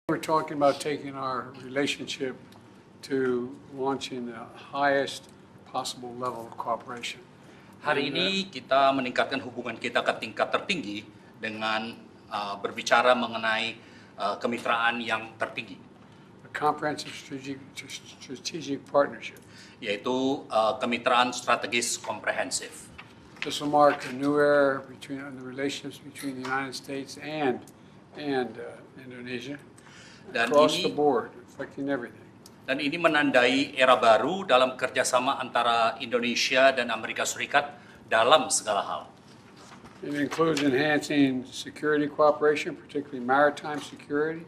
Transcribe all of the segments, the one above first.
We're talking about taking our relationship to launching the highest possible level of cooperation. Hari ini kita meningkatkan hubungan kita ke tingkat tertinggi dengan berbicara mengenai kemitraan yang tertinggi, A comprehensive strategic partnership. yaitu kemitraan strategis komprehensif. This will mark a new era in the relations between the United States and Indonesia. Across the board, affecting everything. Dan ini menandai era baru dalam kerjasama antara Indonesia dan Amerika Serikat dalam segala hal. It includes enhancing security cooperation, particularly maritime security.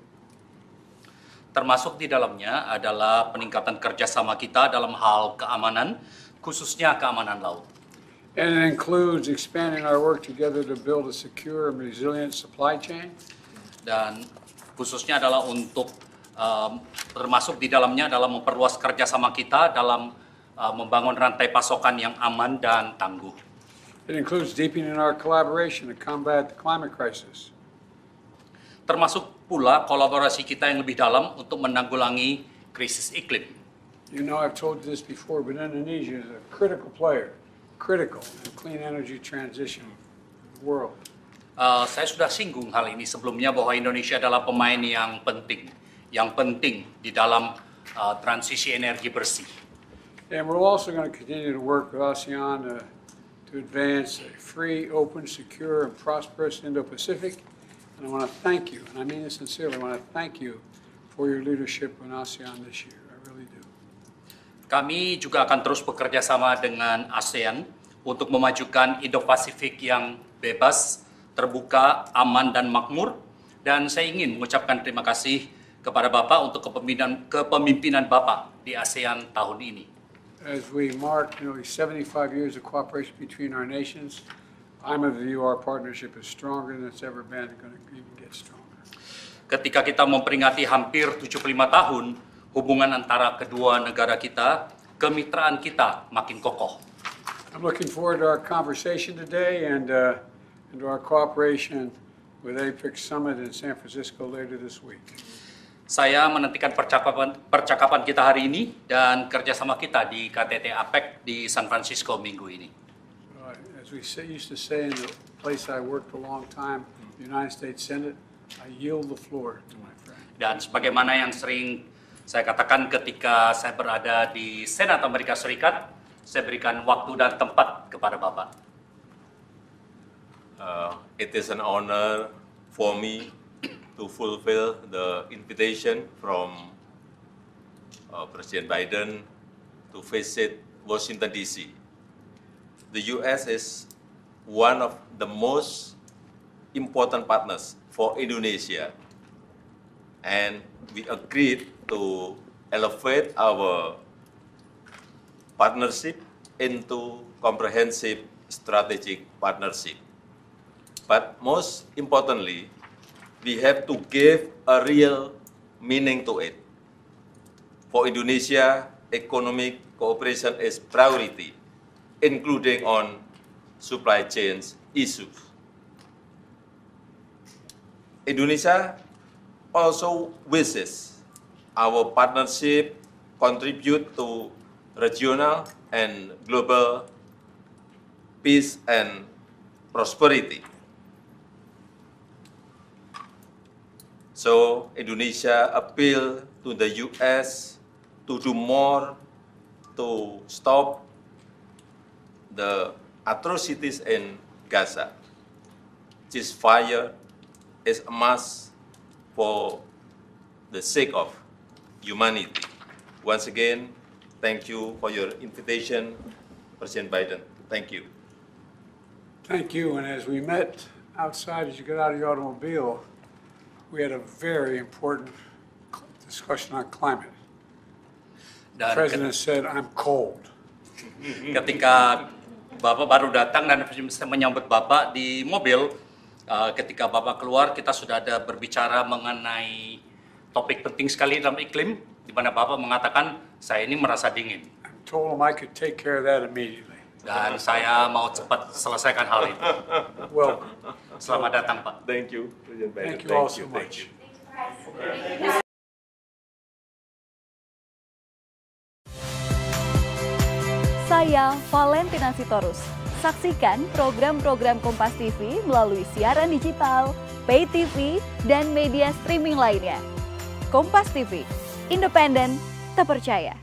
Termasuk di dalamnya adalah peningkatan kerjasama kita dalam hal keamanan, khususnya keamanan laut. And it includes expanding our work together to build a secure and resilient supply chain. Dan khususnya adalah untuk termasuk di dalamnya adalah memperluas kerjasama kita dalam membangun rantai pasokan yang aman dan tangguh. It includes deepening our collaboration to combat the climate crisis. Termasuk pula kolaborasi kita yang lebih dalam untuk menanggulangi krisis iklim. You know, I've told you this before, but Indonesia is a critical player, critical in the clean energy transition of the world. Saya sudah singgung hal ini sebelumnya bahwa Indonesia adalah pemain yang penting di dalam transisi energi bersih. And we're also going to continue to work with ASEAN to advance a free, open, secure, and prosperous Indo-Pacific. And I want to thank you, and I mean this sincerely, I want to thank you for your leadership in ASEAN this year. I really do. Kami juga akan terus bekerja sama dengan ASEAN untuk memajukan Indo-Pasifik yang bebas, terbuka, aman, dan makmur. Dan saya ingin mengucapkan terima kasih kepada Bapak untuk kepemimpinan Bapak di ASEAN tahun ini. As we mark nearly 75 years of cooperation between our nations, I'm of the view our partnership is stronger than it's ever been, going to even get stronger. Ketika kita memperingati hampir 75 tahun hubungan antara kedua negara kita, kemitraan kita makin kokoh. I'm looking forward to our conversation today and to our cooperation with APEC Summit in San Francisco later this week. Saya menantikan percakapan kita hari ini dan kerjasama kita di KTT APEC di San Francisco minggu ini. As we used to say in the place I worked a long time, the United States Senate, I yield the floor to my friend. Dan sebagaimana yang sering saya katakan ketika saya berada di Senat Amerika Serikat, saya berikan waktu dan tempat kepada Bapak. It is an honor for me to fulfill the invitation from President Biden to visit Washington, D.C. The U.S. is one of the most important partners for Indonesia, and we agreed to elevate our partnership into comprehensive strategic partnership. But most importantly, we have to give a real meaning to it. For Indonesia, economic cooperation is priority, including on supply chains issues. Indonesia also wishes our partnership contribute to regional and global peace and prosperity. So Indonesia appeal to the U.S. to do more to stop the atrocities in Gaza. Ceasefire is a must for the sake of humanity. Once again, thank you for your invitation, President Biden. Thank you. Thank you, and as we met outside, as you get out of the automobile, we had a very important discussion on climate. The President said, I'm cold. Ketika Bapak baru datang dan menyambut Bapak di mobil, ketika Bapak keluar, kita sudah ada berbicara mengenai topik penting sekali dalam iklim, di mana Bapak mengatakan, saya ini merasa dingin. I told him I could take care of that immediately. Dan saya mau cepat selesaikan hal itu. Well, Selamat datang, Pak. Thank you, President Biden. thank you all so much. Thank you. Saya Valentina Sitorus. Saksikan program-program Kompas TV melalui siaran digital, pay TV, dan media streaming lainnya. Kompas TV, independen, terpercaya.